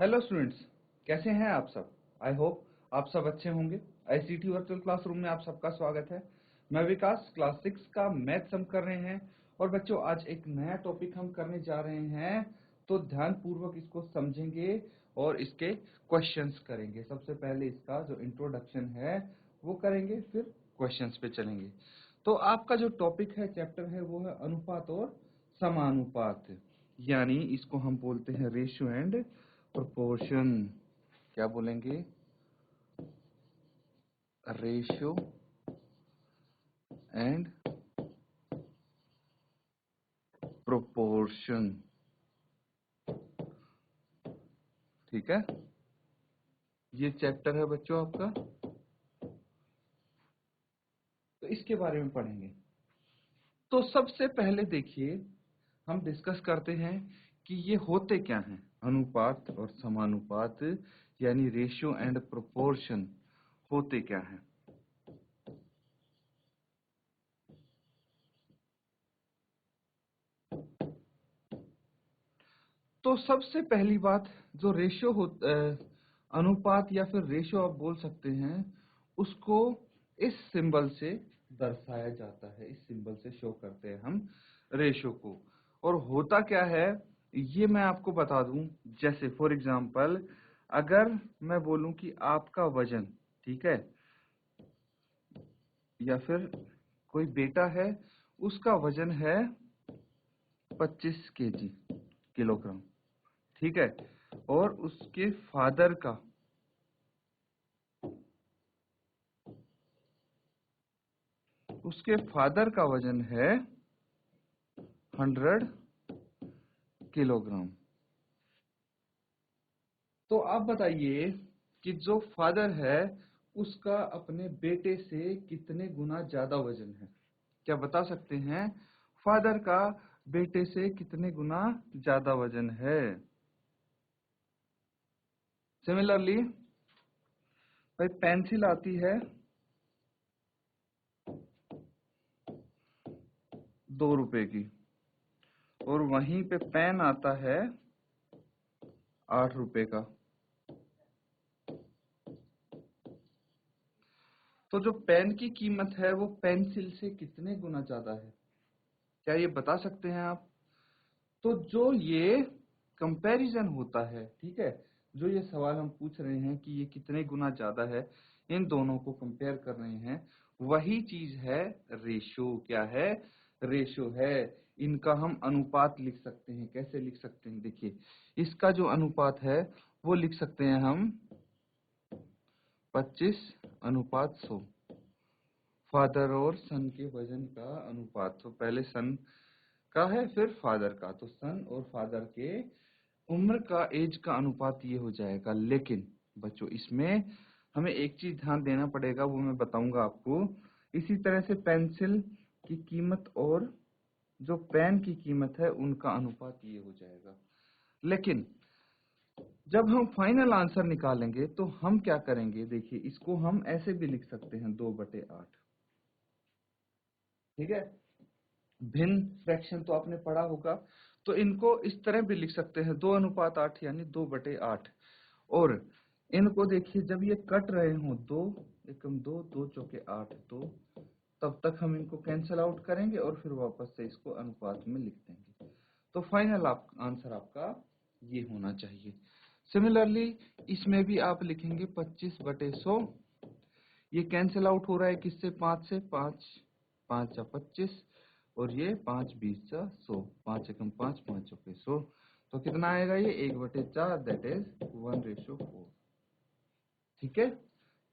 Hello students, कैसे हैं आप सब। आई होप आप सब अच्छे होंगे। आईसीटी वर्चुअल क्लासरूम में आप सबका स्वागत है। मैं विकास, क्लास 6 का मैथ्स हम कर रहे हैं। और बच्चों, आज एक नया टॉपिक हम करने जा रहे हैं, तो ध्यान पूर्वक इसको समझेंगे और इसके क्वेश्चंस करेंगे। सबसे पहले इसका जो इंट्रोडक्शन है वो करेंगे, फिर क्वेश्चंस पे चलेंगे। तो आपका जो टॉपिक है, चैप्टर है, वो है अनुपात और समानुपात, यानी इसको हम बोलते हैं रेशियो एंड प्रोपोर्शन। क्या बोलेंगे? Ratio and proportion. ठीक है, ये चैप्टर है बच्चों आपका, तो इसके बारे में पढ़ेंगे। तो सबसे पहले देखिए, हम डिस्कस करते हैं कि ये होते क्या हैं। अनुपात और समानुपात यानी रेशियो एंड प्रोपोर्शन होते क्या हैं। तो सबसे पहली बात, जो रेशियो अनुपात या फिर रेशियो आप बोल सकते हैं, उसको इस सिंबल से दर्शाया जाता है। इस सिंबल से शो करते हैं हम रेशियो को। और होता क्या है ये मैं आपको बता दूं। जैसे फॉर एग्जांपल, अगर मैं बोलूं कि आपका वजन, ठीक है, या फिर कोई बेटा है, उसका वजन है 25 केजी, किलोग्राम, ठीक है, और उसके फादर का वजन है 100 किलोग्राम। तो आप बताइए कि जो फादर है उसका अपने बेटे से कितने गुना ज्यादा वजन है। क्या बता सकते हैं? फादर का बेटे से कितने गुना ज्यादा वजन है। सिमिलरली, भाई पेंसिल आती है 2 रुपए की, और वहीं पे पेन आता है 8 रुपए का। तो जो पेन की कीमत है वो पेंसिल से कितने गुना ज्यादा है, क्या ये बता सकते हैं आप? तो जो ये कंपैरिजन होता है, ठीक है, जो ये सवाल हम पूछ रहे हैं कि ये कितने गुना ज्यादा है, इन दोनों को कंपेयर कर रहे हैं, वही चीज है रेशो। क्या है? रेशो है। इनका हम अनुपात लिख सकते हैं। कैसे लिख सकते हैं? देखिए, इसका जो अनुपात है वो लिख सकते हैं हम 25:100। फादर और सन के वजन का अनुपात, तो पहले सन का है फिर फादर का, तो सन और फादर के उम्र का, एज का अनुपात ये हो जाएगा। लेकिन बच्चों, इसमें हमें एक चीज ध्यान देना पड़ेगा, वो मैं बताऊंगा आपको। इसी तरह से पेंसिल की कीमत और जो पेन की कीमत है उनका अनुपात ये हो जाएगा। लेकिन जब हम फाइनल आंसर निकालेंगे तो हम क्या करेंगे? देखिए, इसको हम ऐसे भी लिख सकते हैं 2/8। ठीक है, भिन्न फ्रैक्शन तो आपने पढ़ा होगा, तो इनको इस तरह भी लिख सकते हैं 2:8 यानी 2/8। और इनको देखिए, जब ये कट रहे हों, 2 एकम 2, 2 चौके 8, तो तब तक हम इनको कैंसिल आउट करेंगे और फिर वापस से इसको अनुपात में लिख देंगे। तो फाइनल आंसर आपका ये होना चाहिए। सिमिलरली, इसमें भी आप लिखेंगे 25/100। ये कैंसिल आउट हो रहा है किससे? 5 से। 5 5 या 25, और ये 5×20=100। 5 एकम 5, 5 चौके 100, तो कितना आएगा ये? 1/4, दैट इज 1:4। ठीक है,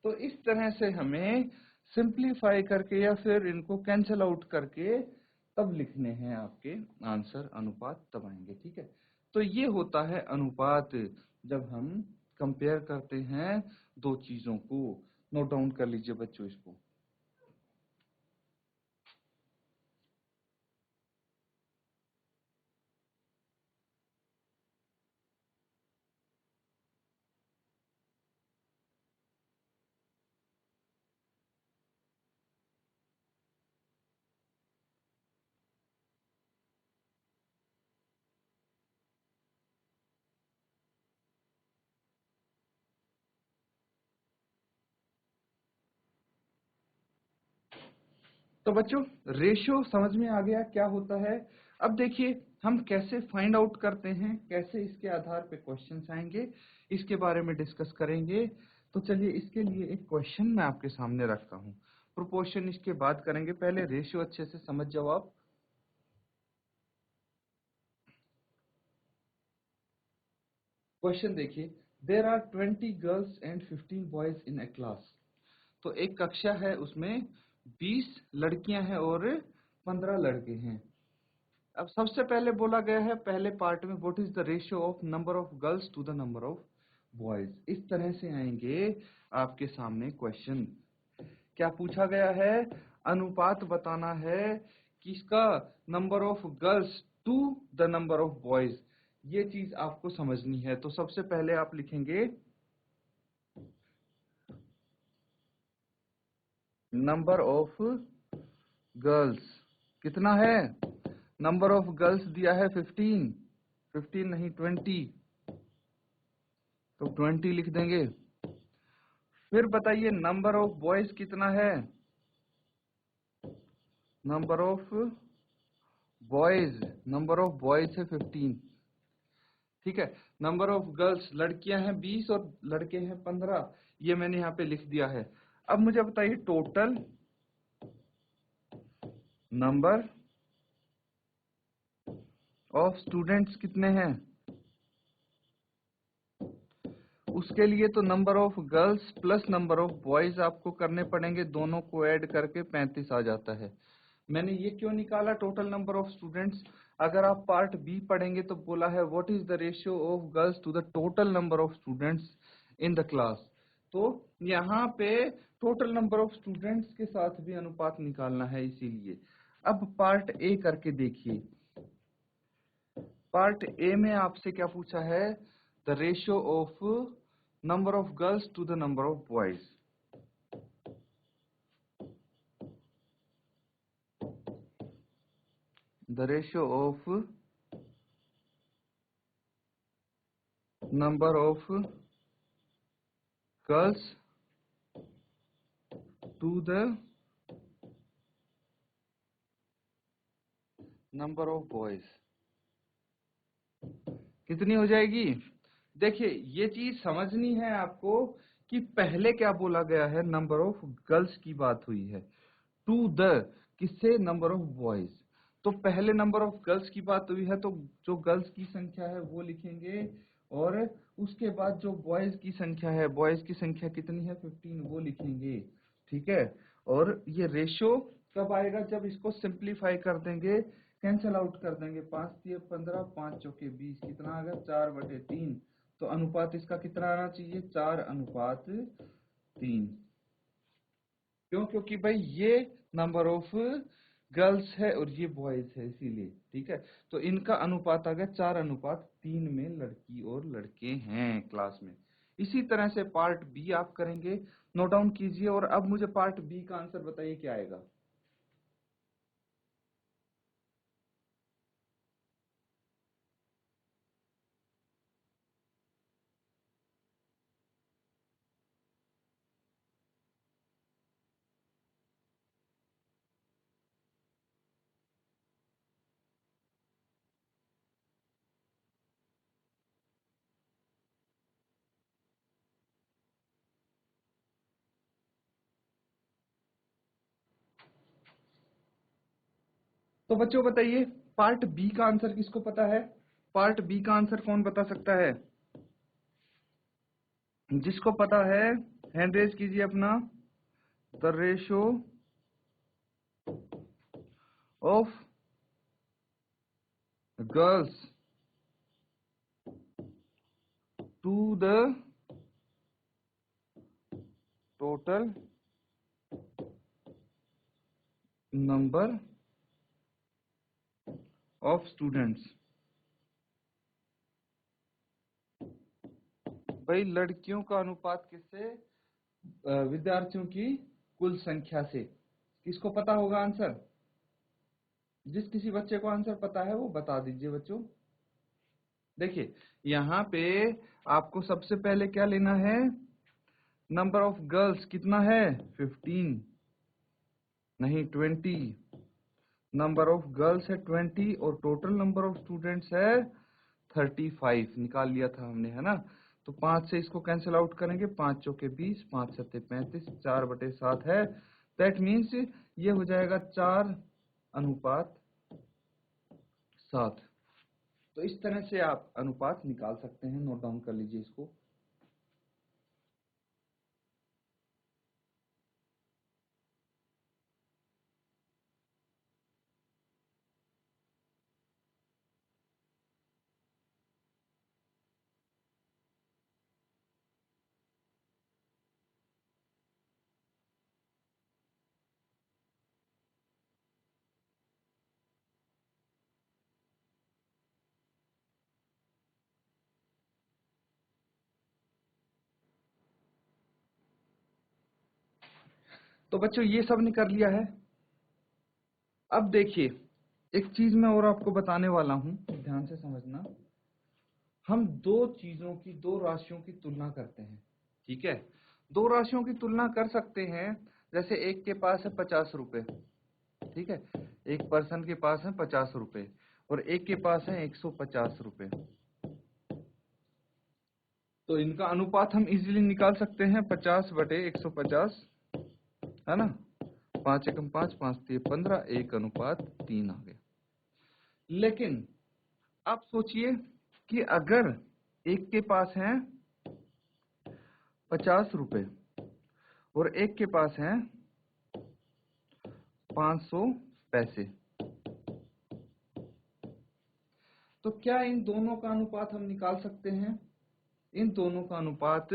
तो इस तरह से हमें सिंप्लीफाई करके या फिर इनको कैंसिल आउट करके तब लिखने हैं आपके आंसर, अनुपात तब आएंगे। ठीक है, तो ये होता है अनुपात, जब हम कंपेयर करते हैं दो चीजों को। नोट डाउन कर लीजिए बच्चों इसको। तो बच्चों रेशियो समझ में आ गया क्या होता है। अब देखिए हम कैसे फाइंड आउट करते हैं, कैसे इसके आधार पे क्वेश्चंस आएंगे, इसके बारे में डिस्कस करेंगे। तो चलिए इसके लिए एक क्वेश्चन मैं आपके सामने रखता हूँ। प्रोपोर्शन इसके बाद करेंगे, पहले रेशियो अच्छे से समझ जाओ आप। क्वेश्चन देखिए, there are 20 girls and 15 boys in a class. तो एक कक्षा है, उसमें 20 लड़कियां हैं और 15 लड़के हैं। अब सबसे पहले बोला गया है पहले पार्ट में, what is the ratio of number of girls to the number of boys. इस तरह से आएंगे आपके सामने क्वेश्चन। क्या पूछा गया है, अनुपात बताना है किसका, number of girls to the number of boys. ये चीज आपको समझनी है। तो सबसे पहले आप लिखेंगे नंबर ऑफ गर्ल्स कितना है, नंबर ऑफ गर्ल्स दिया है 15, 15 नहीं 20, तो 20 लिख देंगे। फिर बताइए नंबर ऑफ बॉयज कितना है, number of boys, number of boys है 15, ठीक है। नंबर ऑफ गर्ल्स, लड़कियां हैं 20 और लड़के हैं 15, ये मैंने यहाँ पे लिख दिया है। अब मुझे बताइए टोटल नंबर ऑफ स्टूडेंट्स कितने हैं। उसके लिए तो number of girls plus number of boys आपको करने पड़ेंगे, दोनों को ऐड करके 35 आ जाता है। मैंने ये क्यों निकाला टोटल नंबर ऑफ स्टूडेंट्स, अगर आप पार्ट बी पढ़ेंगे तो बोला है what is the ratio of girls to the total number of students in the class. तो यहाँ पे टोटल नंबर ऑफ स्टूडेंट्स के साथ भी अनुपात निकालना है, इसीलिए। अब पार्ट ए करके देखिए, पार्ट ए में आपसे क्या पूछा है, the ratio of number of girls to the number of boys. The ratio of number of girls to the number of boys कितनी हो जाएगी। देखिए ये चीज समझनी है आपको कि पहले क्या बोला गया है, नंबर ऑफ गर्ल्स की बात हुई है, टू द किससे, नंबर ऑफ बॉयज। तो पहले नंबर ऑफ गर्ल्स की बात हुई है, तो जो गर्ल्स की संख्या है वो लिखेंगे, और उसके बाद जो बॉयज की संख्या है, बॉयज की संख्या कितनी है 15, वो लिखेंगे, ठीक है। और ये रेशियो कब आएगा, जब इसको सिंप्लीफाई कर देंगे, कैंसल आउट कर देंगे, 5 3 15, 5 चौके 20, कितना आ गया 4/3। तो अनुपात इसका कितना आना चाहिए, 4:3। क्यों, क्योंकि भाई ये नंबर ऑफ गर्ल्स है और ये बॉयज है, इसीलिए, ठीक है। तो इनका अनुपात आ गया 4:3 में लड़की और लड़के हैं क्लास में। इसी तरह से पार्ट बी आप करेंगे, नोट डाउन कीजिए। और अब मुझे पार्ट बी का आंसर बताइए क्या आएगा। तो बच्चों बताइए पार्ट बी का आंसर किसको पता है, पार्ट बी का आंसर कौन बता सकता है, जिसको पता है हैंड रेज कीजिए अपना। The ratio of girls to the total number of students. भाई लड़कियों का अनुपात किससे, विद्यार्थियों की कुल संख्या से। किसको पता होगा आंसर, जिस किसी बच्चे को आंसर पता है वो बता दीजिए बच्चों। देखिए यहाँ पे आपको सबसे पहले क्या लेना है, नंबर ऑफ गर्ल्स कितना है 15, नहीं 20, नंबर ऑफ गर्ल्स है 20 और टोटल नंबर ऑफ स्टूडेंट्स है 35 निकाल लिया था हमने, है ना। तो 5 से इसको कैंसिल आउट करेंगे, 5 चौके 20, 5 सत्ते 35, 4/7 है। दैट मीन्स ये हो जाएगा 4:7। तो इस तरह से आप अनुपात निकाल सकते हैं, नोट डाउन कर लीजिए इसको। तो बच्चों ये सब ने कर लिया है। अब देखिए एक चीज मैं और आपको बताने वाला हूं, ध्यान से समझना। हम दो चीजों की, दो राशियों की तुलना करते हैं, ठीक है। दो राशियों की तुलना कर सकते हैं, जैसे एक के पास है 50 रुपए, ठीक है। एक पर्सन के पास है 50 रुपए और एक के पास है 150 रुपए। तो इनका अनुपात हम इजीली निकाल सकते हैं, 50/150, है ना। 5 एकम 5, 5 3 15, 1:3 आ गया। लेकिन आप सोचिए कि अगर एक के पास है 50 रुपए और एक के पास है 500 पैसे, तो क्या इन दोनों का अनुपात हम निकाल सकते हैं? इन दोनों का अनुपात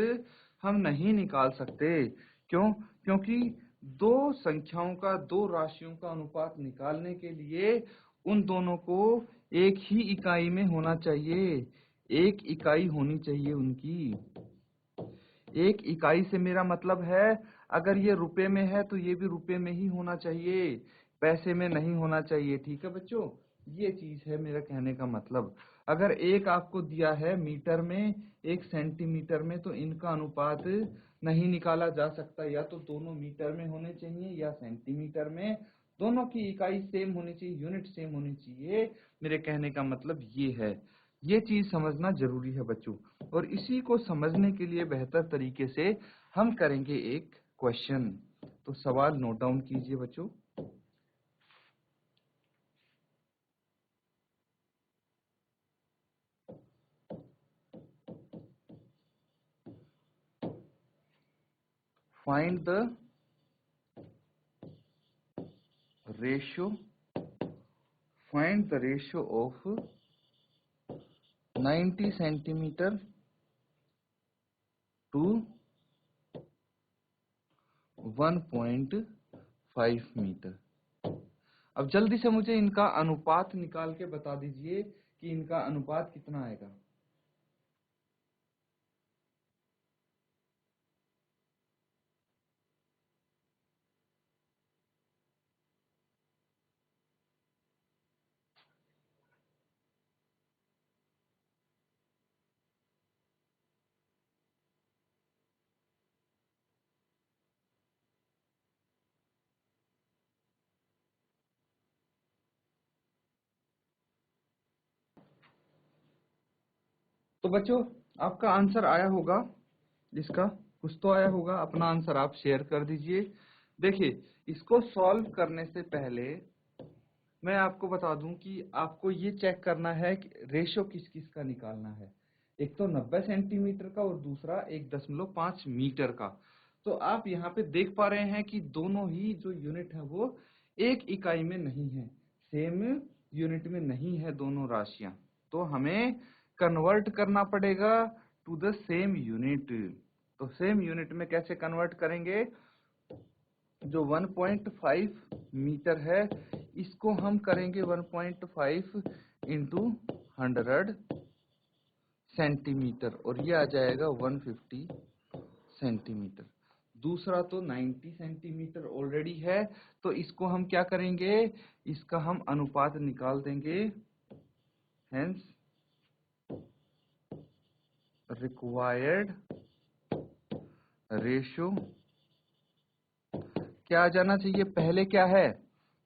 हम नहीं निकाल सकते। क्यों? क्योंकि दो संख्याओं का, दो राशियों का अनुपात निकालने के लिए उन दोनों को एक ही इकाई में होना चाहिए, एक इकाई होनी चाहिए उनकी। एक इकाई से मेरा मतलब है, अगर ये रुपए में है तो ये भी रुपए में ही होना चाहिए, पैसे में नहीं होना चाहिए, ठीक है बच्चों। ये चीज है मेरा कहने का मतलब। अगर एक आपको दिया है मीटर में, एक सेंटीमीटर में, तो इनका अनुपात नहीं निकाला जा सकता। या तो दोनों मीटर में होने चाहिए या सेंटीमीटर में, दोनों की इकाई सेम होनी चाहिए, यूनिट सेम होनी चाहिए। मेरे कहने का मतलब ये है। ये चीज समझना जरूरी है बच्चों। और इसी को समझने के लिए बेहतर तरीके से हम करेंगे एक क्वेश्चन। तो सवाल नोट डाउन कीजिए बच्चों। Find the ratio, find the ratio of 90 centimetre to 1.5 metre. अब जल्दी से मुझे इनका अनुपात निकाल के बता दीजिए कि इनका अनुपात कितना आएगा। तो बच्चों आपका आंसर आया होगा, इसका कुछ तो आया होगा। अपना आंसर आप शेयर कर दीजिए। देखिए इसको सॉल्व करने से पहले मैं आपको बता दूं कि आपको ये चेक करना है कि रेशो किस किस का निकालना है। एक तो 90 सेंटीमीटर का और दूसरा 1.5 मीटर का। तो आप यहाँ पे देख पा रहे हैं कि दोनों ही जो यूनिट है वो एक इकाई में नहीं है, सेम यूनिट में नहीं है दोनों राशियां। तो हमें कन्वर्ट करना पड़ेगा टू द सेम यूनिट। तो सेम यूनिट में कैसे कन्वर्ट करेंगे? जो 1.5 मीटर है इसको हम करेंगे 1.5 इंटू 100 सेंटीमीटर और ये आ जाएगा 150 सेंटीमीटर। दूसरा तो 90 सेंटीमीटर ऑलरेडी है, तो इसको हम क्या करेंगे? इसका हम अनुपात निकाल देंगे। हेंस रिक्वायर्ड रेशियो क्या आ जाना चाहिए? पहले क्या है,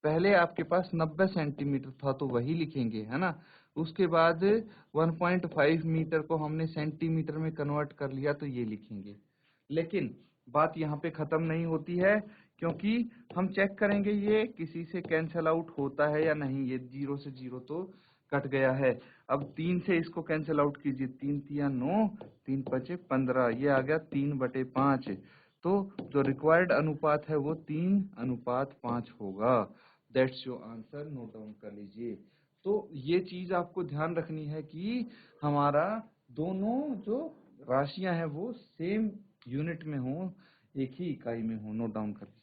पहले आपके पास 90 सेंटीमीटर था तो वही लिखेंगे, है ना। उसके बाद 1.5 मीटर को हमने सेंटीमीटर में कन्वर्ट कर लिया तो ये लिखेंगे। लेकिन बात यहाँ पे खत्म नहीं होती है, क्योंकि हम चेक करेंगे ये किसी से कैंसल आउट होता है या नहीं। ये 0 से 0 तो कट गया है। अब 3 से इसको कैंसिल आउट कीजिए, 3 तिया 9, 3 पचे 15, ये आ गया 3/5। तो जो रिक्वायर्ड अनुपात है वो 3:5 होगा। That's your answer, note down कर लीजिए। तो ये चीज आपको ध्यान रखनी है कि हमारा दोनों जो राशियां हैं वो सेम यूनिट में हो, एक ही इकाई में हो। नोट डाउन कर लीजिए।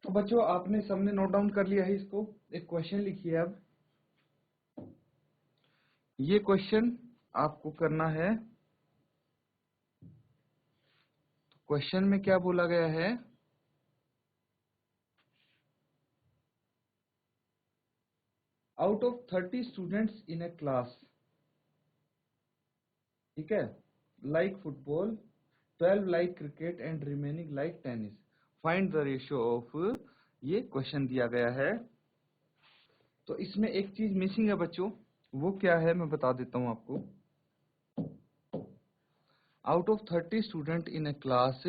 तो बच्चों आपने सबने नोट डाउन कर लिया है इसको। एक क्वेश्चन लिखिए। अब ये क्वेश्चन आपको करना है। क्वेश्चन में क्या बोला गया है? Out of 30 students in a class, ठीक है, like football, 12 like cricket and remaining like tennis, find the ratio of, ये क्वेश्चन दिया गया है। तो इसमें एक चीज मिसिंग है बच्चों, वो क्या है मैं बता देता हूं आपको। Out of 30 student in a class,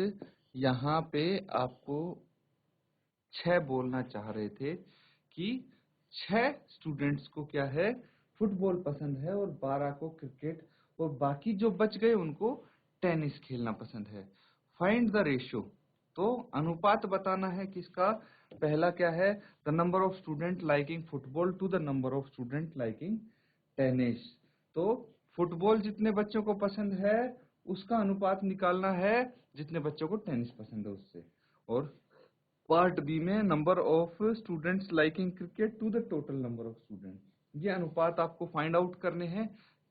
यहाँ पे आपको 6 बोलना चाह रहे थे कि 6 स्टूडेंट्स को क्या है, फुटबॉल पसंद है और 12 को क्रिकेट, और बाकी जो बच गए उनको टेनिस खेलना पसंद है। फाइंड द रेशियो, तो अनुपात बताना है किसका। पहला क्या है, the number of student liking football to the number of student liking tennis. तो फुटबॉल जितने बच्चों को पसंद है उसका अनुपात निकालना है जितने बच्चों को टेनिस पसंद है उससे। और पार्ट बी में number of students liking cricket to the total number of student, ये अनुपात आपको फाइंड आउट करने हैं।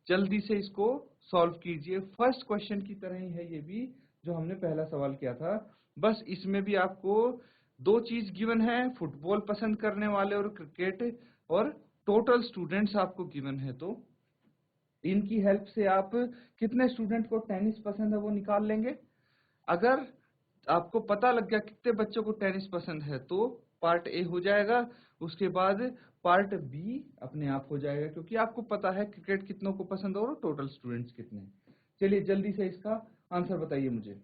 जल्दी से इसको सॉल्व कीजिए। फर्स्ट क्वेश्चन की तरह ही है ये भी, जो हमने पहला सवाल किया था। बस इसमें भी आपको दो चीज गिवन है, फुटबॉल पसंद करने वाले और क्रिकेट, और टोटल स्टूडेंट्स आपको गिवन है। तो इनकी हेल्प से आप कितने स्टूडेंट को टेनिस पसंद है वो निकाल लेंगे। अगर आपको पता लग गया कितने बच्चों को टेनिस पसंद है तो पार्ट ए हो जाएगा। उसके बाद पार्ट बी अपने आप हो जाएगा, क्योंकि आपको पता है क्रिकेट कितनों को पसंद है और टोटल स्टूडेंट्स कितने हैं। चलिए जल्दी से इसका आंसर बताइए मुझे।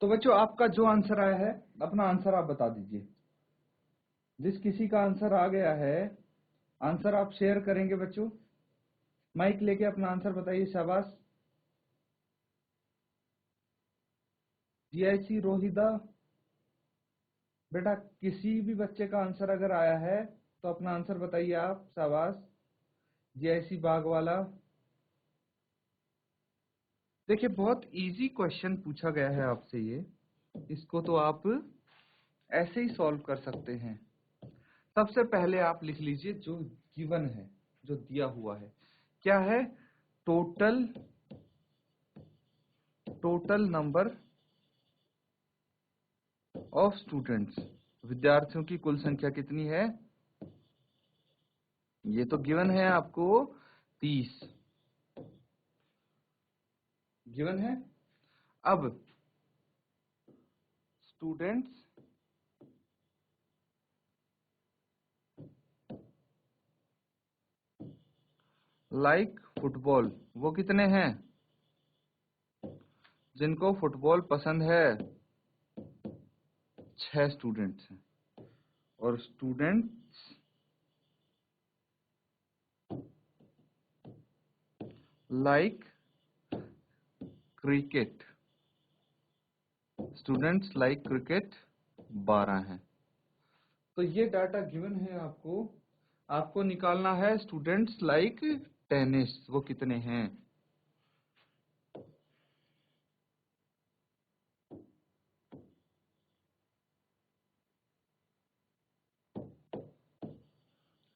तो बच्चों आपका जो आंसर आया है अपना आंसर आप बता दीजिए। जिस किसी का आंसर आ गया है, आंसर आप शेयर करेंगे बच्चों। माइक लेके अपना आंसर बताइए, शाबाश। जीआईसी रोहिदा, बेटा किसी भी बच्चे का आंसर अगर आया है तो अपना आंसर बताइए आप, शाबाश। जीआईसी बाग वाला, देखिए बहुत इजी क्वेश्चन पूछा गया है आपसे ये, इसको तो आप ऐसे ही सॉल्व कर सकते हैं। सबसे पहले आप लिख लीजिए जो गिवन है, जो दिया हुआ है क्या है, total total number of students, विद्यार्थियों की कुल संख्या कितनी है, ये तो गिवन है आपको 30 गिवन है। अब स्टूडेंट्स लाइक फुटबॉल, वो कितने हैं? जिनको फुटबॉल पसंद है 6 स्टूडेंट्स हैं। और students like cricket, students like cricket 12 हैं। तो ये डाटा गिवन है आपको। आपको निकालना है स्टूडेंट्स लाइक टेनिस, वो कितने हैं?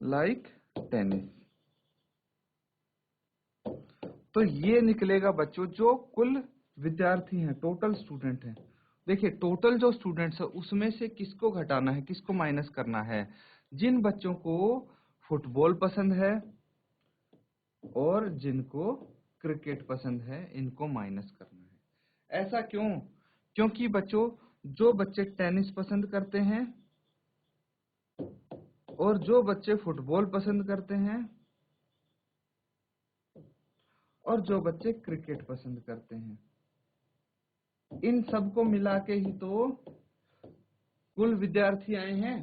Like tennis. तो ये निकलेगा बच्चों जो कुल विद्यार्थी हैं, टोटल स्टूडेंट हैं। देखिए टोटल जो स्टूडेंट्स है उसमें से किसको घटाना है, किसको माइनस करना है? जिन बच्चों को फुटबॉल पसंद है और जिनको क्रिकेट पसंद है, इनको माइनस करना है। ऐसा क्यों? क्योंकि बच्चों जो बच्चे टेनिस पसंद करते हैं और जो बच्चे फुटबॉल पसंद करते हैं और जो बच्चे क्रिकेट पसंद करते हैं, इन सबको मिला के ही तो कुल विद्यार्थी आए हैं,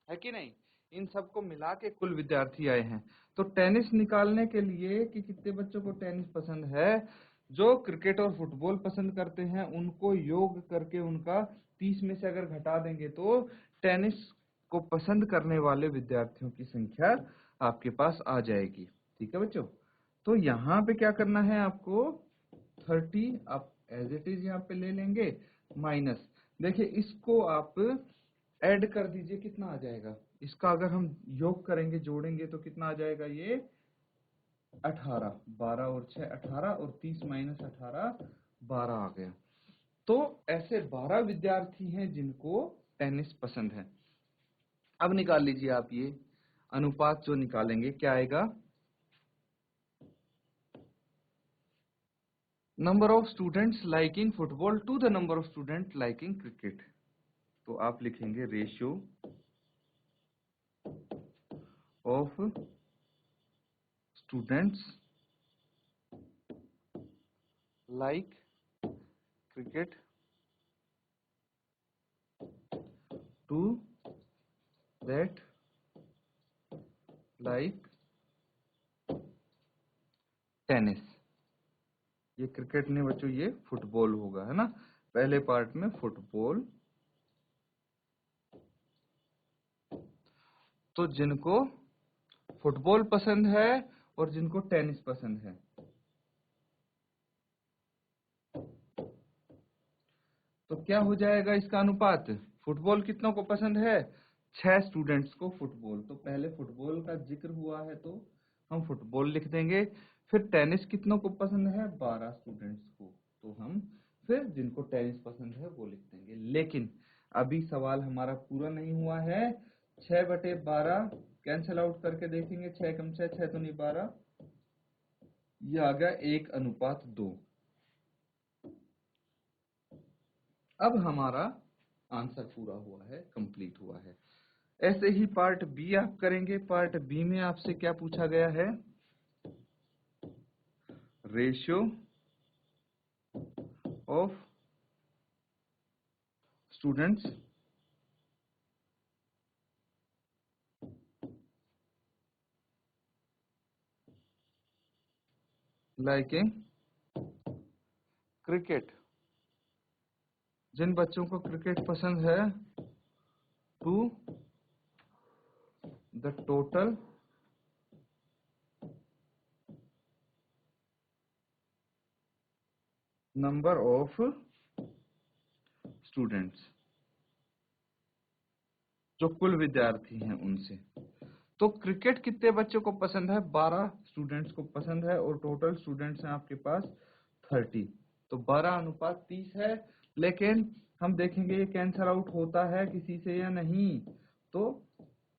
है कि नहीं? इन सबको मिला के कुल विद्यार्थी आए हैं। तो टेनिस निकालने के लिए कि कितने बच्चों को टेनिस पसंद है, जो क्रिकेट और फुटबॉल पसंद करते हैं उनको योग करके उनका 30 में से अगर घटा देंगे तो टेनिस को पसंद करने वाले विद्यार्थियों की संख्या आपके पास आ जाएगी। ठीक है बच्चों? तो यहाँ पे क्या करना है आपको, 30 आप एज इट इज यहाँ पे ले लेंगे, माइनस, देखिए इसको आप ऐड कर दीजिए, कितना आ जाएगा इसका? अगर हम योग करेंगे, जोड़ेंगे तो कितना आ जाएगा? ये 18, 12 और 6 18 और 30 माइनस 18 12 आ गया। तो ऐसे 12 विद्यार्थी हैं जिनको टेनिस पसंद है। अब निकाल लीजिए आप ये अनुपात, जो निकालेंगे क्या आएगा? Number of students liking football to the number of student liking cricket. तो आप लिखेंगे ratio of students like cricket to that like tennis. ये क्रिकेट नहीं बच्चों, ये फुटबॉल होगा, है ना? पहले पार्ट में फुटबॉल। तो जिनको फुटबॉल पसंद है और जिनको टेनिस पसंद है, तो क्या हो जाएगा इसका अनुपात? फुटबॉल कितनों को पसंद है? 6 स्टूडेंट्स को फुटबॉल। तो पहले फुटबॉल का जिक्र हुआ है तो हम फुटबॉल लिख देंगे। फिर टेनिस कितनों को पसंद है? 12 स्टूडेंट्स को। तो हम फिर जिनको टेनिस पसंद है वो लिख देंगे। लेकिन अभी सवाल हमारा पूरा नहीं हुआ है। 6/12 कैंसिल आउट करके देखेंगे, 6 कम 6 6 तो नहीं 12, ये आ गया 1:2। अब हमारा आंसर पूरा हुआ है, कंप्लीट हुआ है। ऐसे ही पार्ट बी आप करेंगे। पार्ट बी में आपसे क्या पूछा गया है? Ratio of students liking cricket, जिन बच्चों को क्रिकेट पसंद है, to the total number of students, जो कुल विद्यार्थी हैं उनसे। तो क्रिकेट कितने बच्चों को पसंद है? 12 स्टूडेंट्स को पसंद है और टोटल स्टूडेंट्स हैं आपके पास 30। तो 12:30 है। लेकिन हम देखेंगे ये कैंसल आउट होता है किसी से या नहीं। तो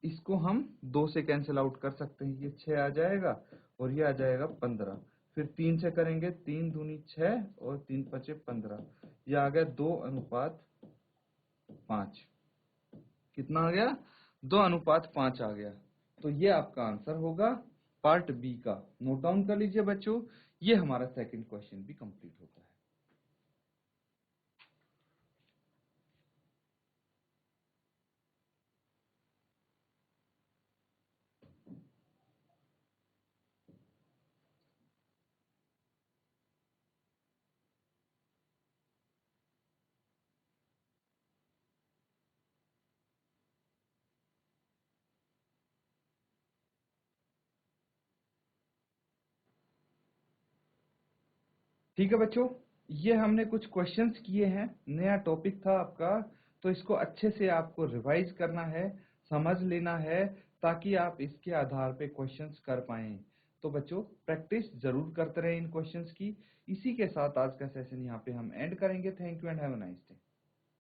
इसको हम 2 से कैंसिल आउट कर सकते हैं। ये 6 आ जाएगा और ये आ जाएगा 15। फिर 3 से करेंगे, 3 दूनी 6 और 3 पचे 15। ये आ गया 2:5। कितना आ गया? 2:5 आ गया। तो ये आपका आंसर होगा पार्ट बी का नोट डाउन कर लीजिए बच्चों। ये हमारा सेकंड क्वेश्चन भी कंप्लीट होता है। ठीक है बच्चों, ये हमने कुछ क्वेश्चंस किए हैं, नया टॉपिक था आपका, तो इसको अच्छे से आपको रिवाइज करना है, समझ लेना है, ताकि आप इसके आधार पे क्वेश्चंस कर पाएं। तो बच्चों प्रैक्टिस जरूर करते रहें इन क्वेश्चंस की। इसी के साथ आज का सेशन यहाँ पे हम एंड करेंगे। Thank you and have a nice day.